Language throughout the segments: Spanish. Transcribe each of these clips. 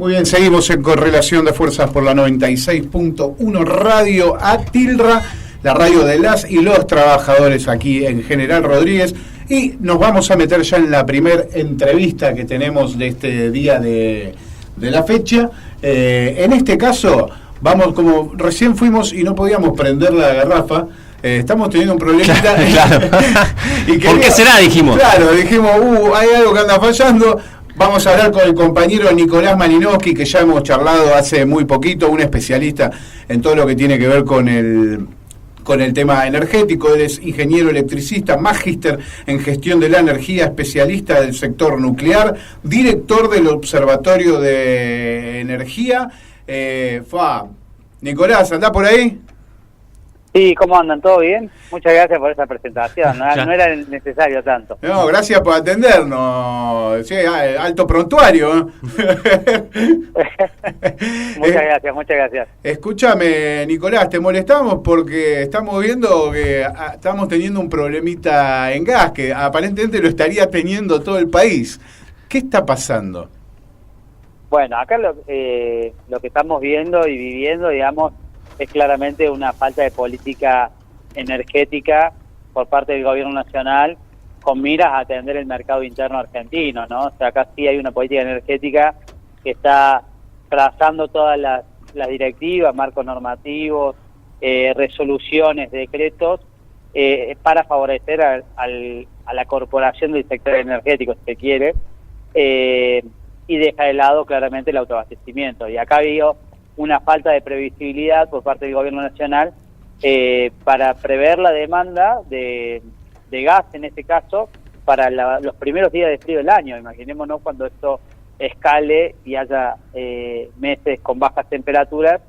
Muy bien, seguimos en correlación de fuerzas por la 96.1 Radio Atilra, la radio de las y los trabajadores aquí en General Rodríguez. Y nos vamos a meter ya en la primer entrevista que tenemos de este día de la fecha. En este caso, vamos, como recién fuimos y no podíamos prender la garrafa, estamos teniendo un problemita. Claro. Y ¿Por qué será? Dijimos. Claro, dijimos, hay algo que anda fallando. Vamos a hablar con el compañero Nicolás Malinowski, que ya hemos charlado hace muy poquito, un especialista en todo lo que tiene que ver con el tema energético. Él es ingeniero electricista, magíster en gestión de la energía, especialista del sector nuclear, director del Observatorio de Energía. Nicolás, ¿andás por ahí? Sí, ¿cómo andan? ¿Todo bien? Muchas gracias por esa presentación, no era necesario tanto. No, gracias por atendernos. Sí, alto prontuario. Muchas gracias. Escúchame, Nicolás, te molestamos porque estamos viendo que estamos teniendo un problemita en gas, que aparentemente lo estaría teniendo todo el país. ¿Qué está pasando? Bueno, acá lo que estamos viendo y viviendo, digamos, es claramente una falta de política energética por parte del gobierno nacional con miras a atender el mercado interno argentino, ¿no? O sea, acá sí hay una política energética que está trazando todas las directivas, marcos normativos, resoluciones, decretos, para favorecer a la corporación del sector energético, si se quiere, y deja de lado claramente el autoabastecimiento. Y acá ha habido una falta de previsibilidad por parte del gobierno nacional para prever la demanda de gas, en este caso, para los primeros días de frío del año. Imaginémonos cuando esto escale y haya meses con bajas temperaturas,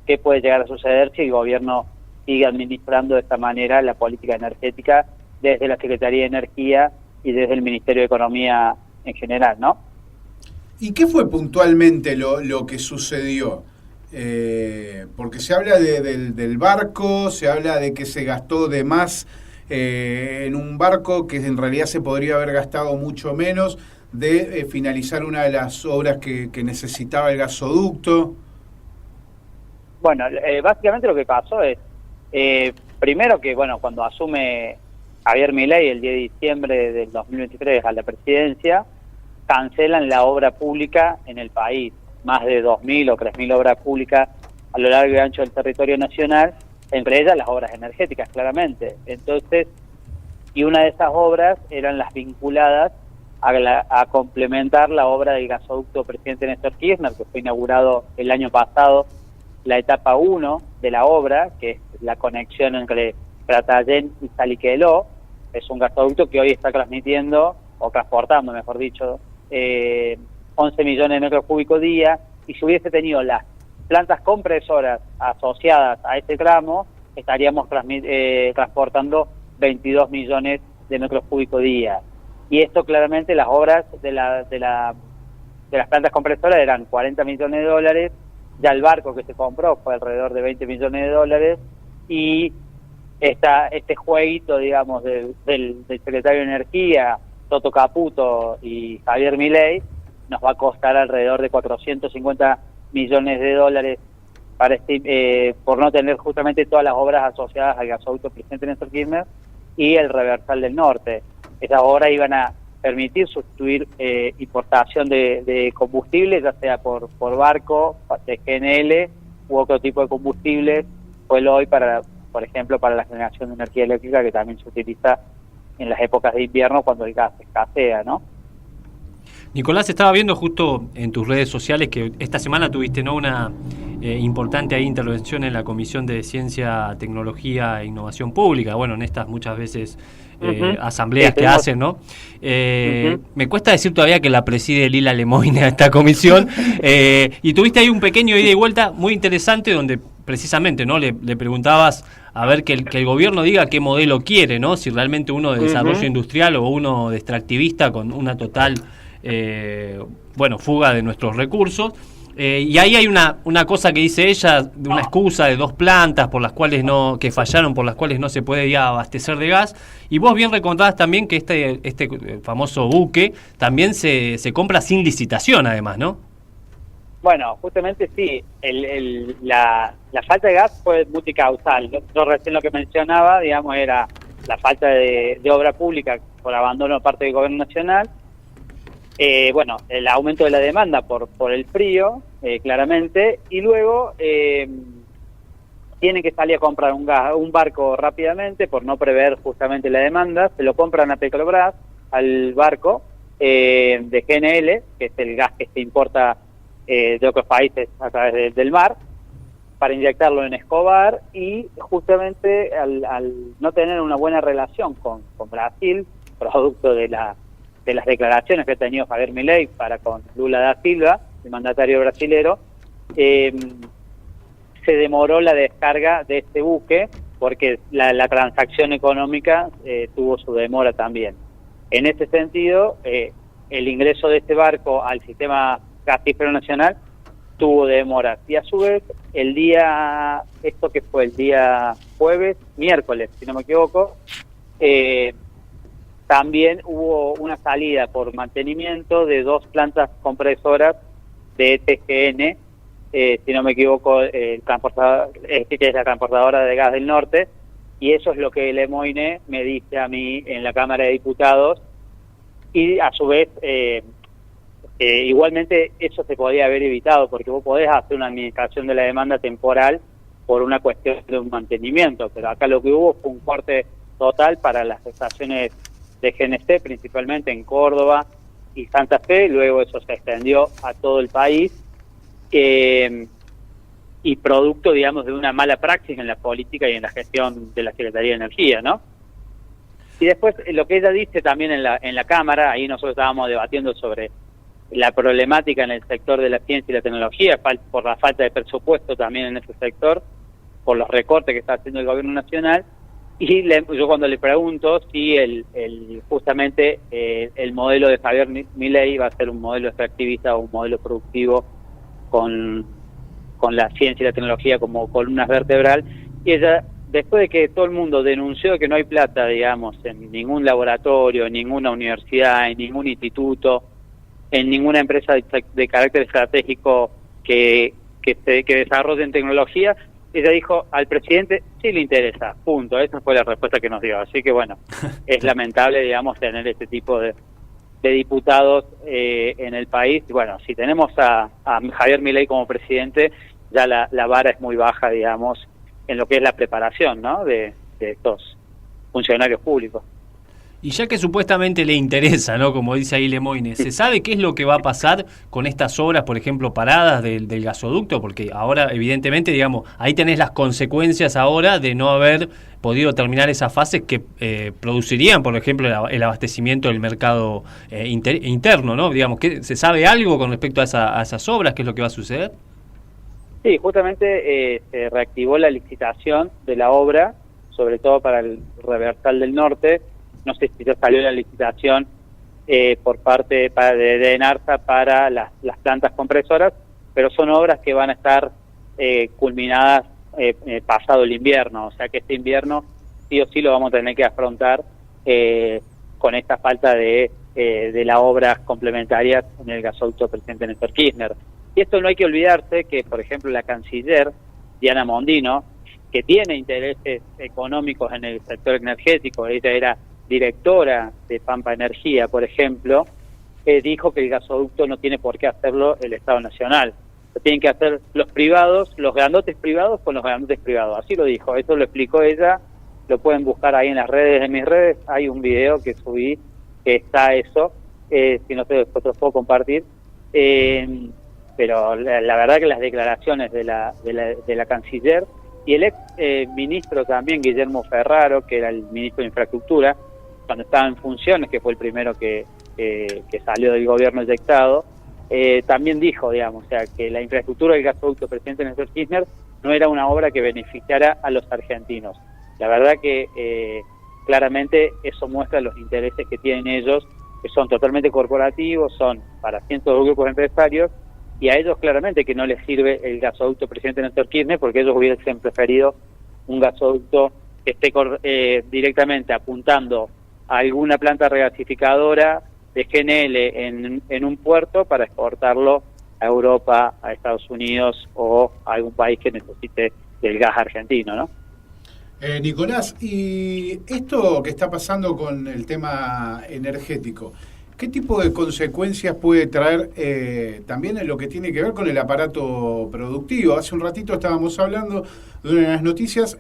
qué puede llegar a suceder si el gobierno sigue administrando de esta manera la política energética desde la Secretaría de Energía y desde el Ministerio de Economía en general, ¿no? ¿Y qué fue puntualmente lo que sucedió? Porque se habla del barco, se habla de que se gastó de más en un barco que en realidad se podría haber gastado mucho menos, de finalizar una de las obras que necesitaba el gasoducto. Bueno, básicamente lo que pasó es, primero que, bueno, cuando asume Javier Milei el 10 de diciembre del 2023 a la presidencia, cancelan la obra pública en el país. Más de 2.000 o 3.000 obras públicas a lo largo y ancho del territorio nacional, entre ellas las obras energéticas, claramente. Entonces, y una de esas obras eran las vinculadas a complementar la obra del gasoducto Presidente Néstor Kirchner, que fue inaugurado el año pasado, la etapa 1 de la obra, que es la conexión entre Pratayén y Saliqueló. Es un gasoducto que hoy está transmitiendo, o transportando, mejor dicho, 11 millones de metros cúbicos día, y si hubiese tenido las plantas compresoras asociadas a ese tramo, estaríamos transportando 22 millones de metros cúbicos día. Y esto claramente, las obras de las plantas compresoras eran 40 millones de dólares, ya el barco que se compró fue alrededor de 20 millones de dólares, y este jueguito, digamos, del secretario de Energía, Toto Caputo, y Javier Milei, nos va a costar alrededor de 450 millones de dólares por no tener justamente todas las obras asociadas al gasoducto Presidente Néstor Kirchner y el reversal del norte. Esas obras iban a permitir sustituir importación de combustible, ya sea por barco, de GNL u otro tipo de combustible, hoy por ejemplo, para la generación de energía eléctrica, que también se utiliza en las épocas de invierno cuando el gas escasea, ¿no? Nicolás, estaba viendo justo en tus redes sociales que esta semana tuviste, ¿no?, una importante intervención en la Comisión de Ciencia, Tecnología e Innovación Pública. Bueno, en estas muchas veces asambleas que hacen, ¿no? Me cuesta decir todavía que la preside Lila Lemoine a esta comisión. Y tuviste ahí un pequeño ida y vuelta muy interesante donde precisamente, ¿no?, le preguntabas a ver que el gobierno diga qué modelo quiere, ¿no? Si realmente uno de desarrollo industrial o uno de extractivista con una total fuga de nuestros recursos. Y ahí hay una cosa que dice ella, de una excusa de 2 plantas por las cuales que fallaron, por las cuales no se puede ya abastecer de gas. Y vos bien recontabas también que este famoso buque también se compra sin licitación, además, ¿no? Bueno, justamente sí, la falta de gas fue multicausal. Yo recién lo que mencionaba, digamos, era la falta de obra pública por abandono de parte del gobierno nacional. Bueno, el aumento de la demanda por el frío, claramente, y luego tienen que salir a comprar un barco rápidamente por no prever justamente la demanda. Se lo compran a Petrobras, al barco de GNL, que es el gas que se importa de otros países a través del mar, para inyectarlo en Escobar, y justamente al no tener una buena relación con Brasil, producto de las declaraciones que ha tenido Javier Milei para con Lula da Silva, el mandatario brasilero, se demoró la descarga de este buque, porque la transacción económica tuvo su demora también. En ese sentido, el ingreso de este barco al sistema gasífero nacional tuvo demoras, y a su vez esto que fue el día miércoles si no me equivoco, también hubo una salida por mantenimiento de 2 plantas compresoras de TGN, si no me equivoco, que es la transportadora de gas del norte, y eso es lo que Lemoine me dice a mí en la Cámara de Diputados, y a su vez igualmente eso se podía haber evitado, porque vos podés hacer una administración de la demanda temporal por una cuestión de un mantenimiento, pero acá lo que hubo fue un corte total para las estaciones de GNC, principalmente en Córdoba y Santa Fe. Luego eso se extendió a todo el país, y producto, digamos, de una mala praxis en la política y en la gestión de la Secretaría de Energía, ¿no? Y después, lo que ella dice también en la Cámara, ahí nosotros estábamos debatiendo sobre la problemática en el sector de la ciencia y la tecnología, por la falta de presupuesto también en ese sector, por los recortes que está haciendo el gobierno nacional, y yo cuando le pregunto si justamente el modelo de Javier Milei va a ser un modelo extractivista o un modelo productivo con la ciencia y la tecnología como columna vertebral, y ella, después de que todo el mundo denunció que no hay plata, digamos, en ningún laboratorio, en ninguna universidad, en ningún instituto, en ninguna empresa de carácter estratégico que desarrollen tecnología, ella dijo, al presidente sí le interesa, punto. Esa fue la respuesta que nos dio. Así que bueno, es lamentable, digamos, tener este tipo de diputados en el país. Y bueno, si tenemos a Javier Milei como presidente, ya la vara es muy baja, digamos, en lo que es la preparación, ¿no?, de estos funcionarios públicos. Y ya que supuestamente le interesa, ¿no?, como dice ahí Lemoine, ¿se sabe qué es lo que va a pasar con estas obras, por ejemplo, paradas del gasoducto? Porque ahora, evidentemente, digamos, ahí tenés las consecuencias ahora de no haber podido terminar esas fases que producirían, por ejemplo, el abastecimiento del mercado interno, ¿no? Digamos, ¿se sabe algo con respecto a esas obras? ¿Qué es lo que va a suceder? Sí, justamente se reactivó la licitación de la obra, sobre todo para el reversal del norte. No sé si ya salió la licitación por parte de ENARSA para las plantas compresoras, pero son obras que van a estar culminadas pasado el invierno, o sea que este invierno sí o sí lo vamos a tener que afrontar con esta falta de las obras complementarias en el gasoducto presidente Néstor Kirchner. Y esto no hay que olvidarse que, por ejemplo, la canciller Diana Mondino, que tiene intereses económicos en el sector energético, ella era directora de Pampa Energía, por ejemplo, dijo que el gasoducto no tiene por qué hacerlo el Estado Nacional. Lo tienen que hacer los privados, los grandotes privados con los grandotes privados. Así lo dijo, eso lo explicó ella, lo pueden buscar ahí en las redes, en mis redes, hay un video que subí que está eso, si no sé, después lo puedo compartir. Pero la verdad que las declaraciones de la canciller y el ex ministro también, Guillermo Ferraro, que era el ministro de Infraestructura, cuando estaba en funciones, que fue el primero que salió del gobierno eyectado, también dijo, digamos, o sea, que la infraestructura del gasoducto presidente Néstor Kirchner no era una obra que beneficiara a los argentinos. La verdad que claramente eso muestra los intereses que tienen ellos, que son totalmente corporativos, son para cientos de grupos empresarios, y a ellos claramente que no les sirve el gasoducto presidente Néstor Kirchner, porque ellos hubiesen preferido un gasoducto que esté directamente apuntando a alguna planta regasificadora de GNL en un puerto para exportarlo a Europa, a Estados Unidos o a algún país que necesite del gas argentino, ¿no? Nicolás, y esto que está pasando con el tema energético, ¿qué tipo de consecuencias puede traer también en lo que tiene que ver con el aparato productivo? Hace un ratito estábamos hablando de una de las noticias,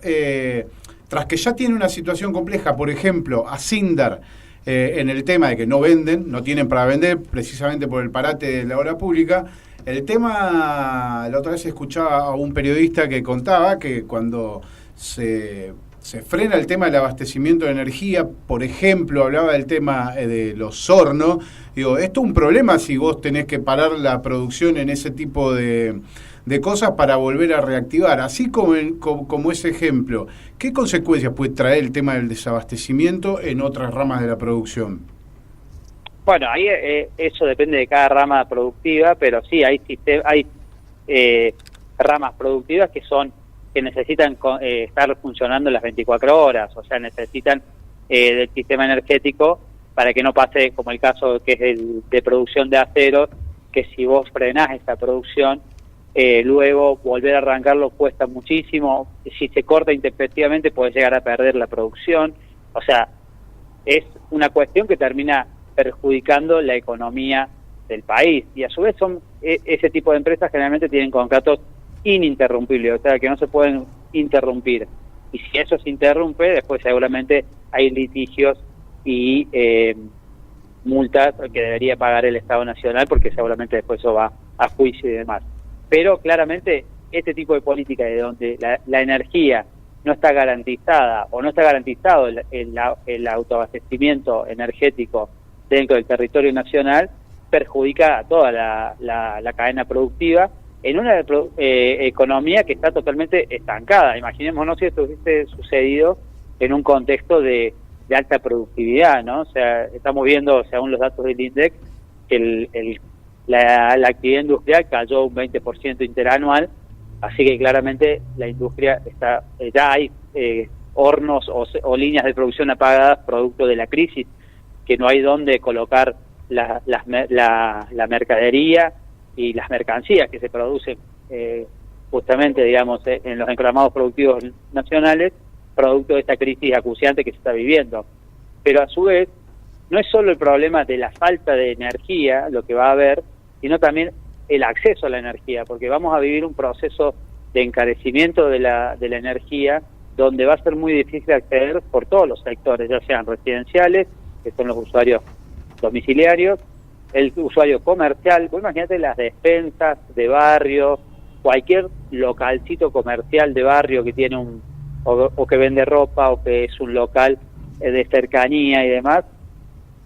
tras que ya tiene una situación compleja, por ejemplo, a Sindar, en el tema de que no venden, no tienen para vender, precisamente por el parate de la obra pública. El tema, la otra vez escuchaba a un periodista que contaba que cuando se frena el tema del abastecimiento de energía, por ejemplo, hablaba del tema de los hornos. Digo, esto es un problema si vos tenés que parar la producción en ese tipo de cosas para volver a reactivar. Así como ese ejemplo, ¿qué consecuencias puede traer el tema del desabastecimiento en otras ramas de la producción? Bueno, ahí eso depende de cada rama productiva, pero sí hay ramas productivas que necesitan estar funcionando las 24 horas, o sea, necesitan del sistema energético para que no pase como el caso que es el de producción de acero, que si vos frenás esa producción, luego volver a arrancarlo cuesta muchísimo. Si se corta intempestivamente podés llegar a perder la producción. O sea, es una cuestión que termina perjudicando la economía del país, y a su vez son ese tipo de empresas generalmente tienen contratos ininterrumpibles, o sea que no se pueden interrumpir, y si eso se interrumpe después seguramente hay litigios y multas que debería pagar el Estado Nacional, porque seguramente después eso va a juicio y demás. Pero claramente este tipo de política de donde la energía no está garantizada o no está garantizado el autoabastecimiento energético dentro del territorio nacional, perjudica a toda la cadena productiva en una economía que está totalmente estancada. Imaginémonos si esto hubiese sucedido en un contexto de alta productividad, ¿no? O sea, estamos viendo, según los datos del INDEC, que la actividad industrial cayó un 20% interanual, así que claramente la industria está, ya hay hornos o líneas de producción apagadas producto de la crisis, que no hay dónde colocar la mercadería y las mercancías que se producen justamente, digamos, en los enclamados productivos nacionales, producto de esta crisis acuciante que se está viviendo. Pero a su vez, no es solo el problema de la falta de energía lo que va a haber, sino también el acceso a la energía, porque vamos a vivir un proceso de encarecimiento de la energía, donde va a ser muy difícil acceder por todos los sectores, ya sean residenciales, que son los usuarios domiciliarios, el usuario comercial. Vos imagínate las despensas de barrio, cualquier localcito comercial de barrio que tiene o que vende ropa, o que es un local de cercanía y demás,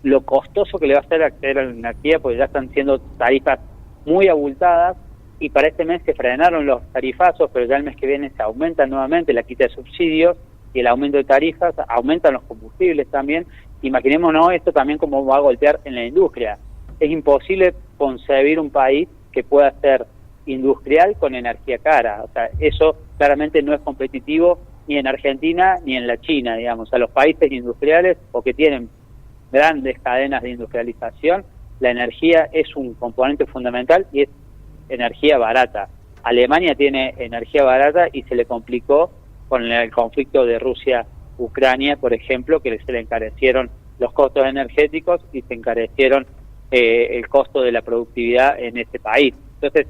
lo costoso que le va a ser acceder a la energía, porque ya están siendo tarifas muy abultadas, y para este mes se frenaron los tarifazos, pero ya el mes que viene se aumentan nuevamente la quita de subsidios y el aumento de tarifas, aumentan los combustibles también. Imaginémonos esto también cómo va a golpear en la industria. Es imposible concebir un país que pueda ser industrial con energía cara. O sea, eso claramente no es competitivo ni en Argentina ni en la China, digamos. A los países industriales o que tienen grandes cadenas de industrialización, la energía es un componente fundamental y es energía barata. Alemania tiene energía barata y se le complicó con el conflicto de Rusia-Ucrania, por ejemplo, que se le encarecieron los costos energéticos y se encarecieron el costo de la productividad en este país. Entonces,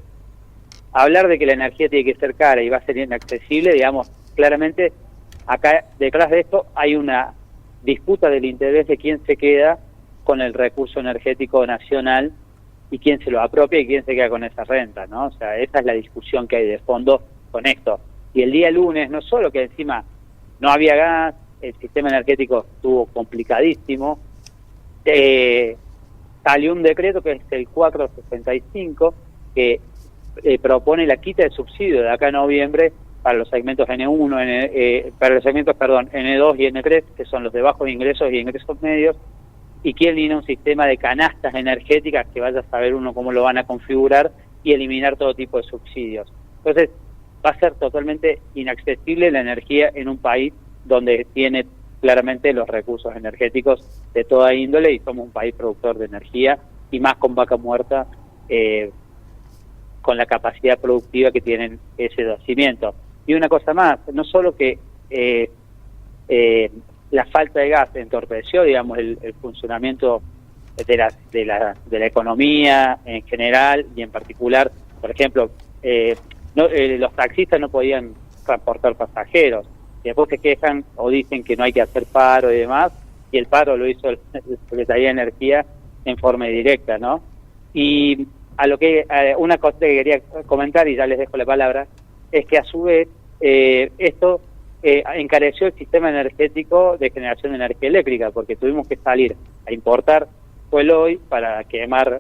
hablar de que la energía tiene que ser cara y va a ser inaccesible, digamos, claramente acá detrás de esto hay una disputa del interés de quién se queda con el recurso energético nacional y quién se lo apropia y quién se queda con esa renta, ¿no? O sea, esa es la discusión que hay de fondo con esto. Y el día lunes, no solo que encima no había gas, el sistema energético estuvo complicadísimo, salió un decreto que es el 465, que propone la quita de subsidio de acá a noviembre para los segmentos N1, para los segmentos, N2 y N3, que son los de bajos ingresos y ingresos medios, y quieren ir a un sistema de canastas energéticas que vaya a saber uno cómo lo van a configurar y eliminar todo tipo de subsidios. Entonces, va a ser totalmente inaccesible la energía en un país donde tiene claramente los recursos energéticos de toda índole y somos un país productor de energía y más con vaca muerta con la capacidad productiva que tienen ese yacimiento. Y una cosa más, no solo que la falta de gas entorpeció, digamos, el funcionamiento de la economía en general y en particular, por ejemplo, los taxistas no podían transportar pasajeros, y después se quejan o dicen que no hay que hacer paro y demás, y el paro lo hizo la Secretaría de Energía en forma directa, ¿no? Y una cosa que quería comentar, y ya les dejo la palabra, es que a su vez esto encareció el sistema energético de generación de energía eléctrica, porque tuvimos que salir a importar fuel hoy para quemar,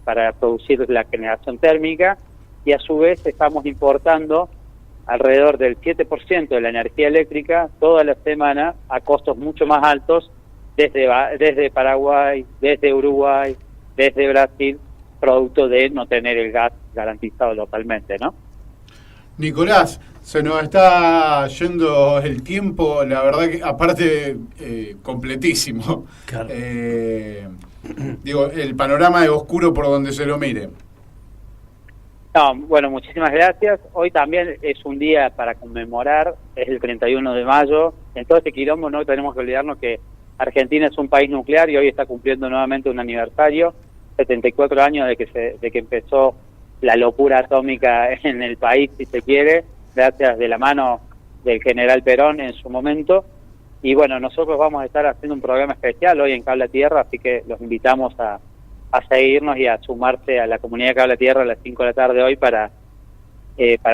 para producir la generación térmica, y a su vez estamos importando alrededor del 7% de la energía eléctrica toda la semana a costos mucho más altos desde Paraguay, desde Uruguay, desde Brasil, producto de no tener el gas garantizado localmente, ¿no? Nicolás, se nos está yendo el tiempo, la verdad que aparte completísimo. Claro. Digo, el panorama es oscuro por donde se lo mire. No, bueno, muchísimas gracias. Hoy también es un día para conmemorar, es el 31 de mayo. En todo este quilombo no tenemos que olvidarnos que Argentina es un país nuclear y hoy está cumpliendo nuevamente un aniversario, 74 años de que empezó la locura atómica en el país, si se quiere, gracias de la mano del general Perón en su momento. Y bueno, nosotros vamos a estar haciendo un programa especial hoy en Cable a Tierra, así que los invitamos a seguirnos y a sumarse a la comunidad de Cable a Tierra a las 5 de la tarde hoy para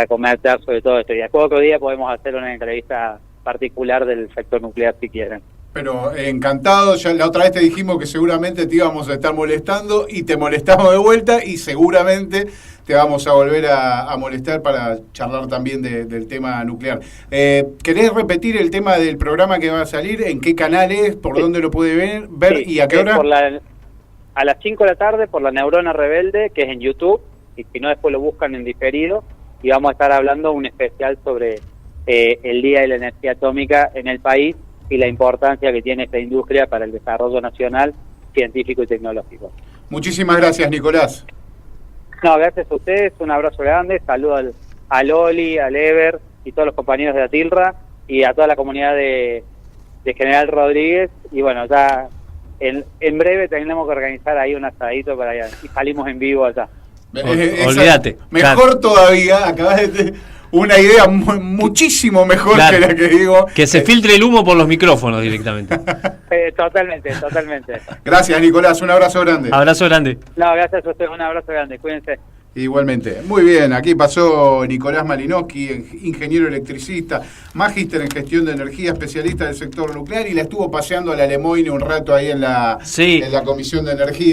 comentar sobre todo esto. Y después otro día podemos hacer una entrevista particular del sector nuclear si quieren. Pero encantado, ya la otra vez te dijimos que seguramente te íbamos a estar molestando y te molestamos de vuelta y seguramente te vamos a volver a molestar para charlar también del tema nuclear. ¿Querés repetir el tema del programa que va a salir? ¿En qué canal es? ¿Por dónde lo puede ver? Sí, ¿Y a qué hora? A las 5 de la tarde por La Neurona Rebelde, que es en YouTube, y si no después lo buscan en diferido, y vamos a estar hablando un especial sobre el Día de la Energía Atómica en el país y la importancia que tiene esta industria para el desarrollo nacional, científico y tecnológico. Muchísimas gracias, Nicolás. No, gracias a ustedes, un abrazo grande, saludo a Loli, al Ever y todos los compañeros de Atilra y a toda la comunidad de General Rodríguez, y bueno, ya en breve tenemos que organizar ahí un asadito para allá y salimos en vivo allá. Olvídate. Mejor claro. Todavía, acabas de una idea muchísimo mejor Claro. que la que digo. Que se filtre el humo por los micrófonos directamente. Totalmente. Gracias, Nicolás, un abrazo grande. Abrazo grande. No, gracias a ustedes, un abrazo grande, cuídense. Igualmente. Muy bien, aquí pasó Nicolás Malinowski, ingeniero electricista, magíster en gestión de energía, especialista del sector nuclear, y la estuvo paseando a la Lemoyne un rato ahí en la Comisión de Energía.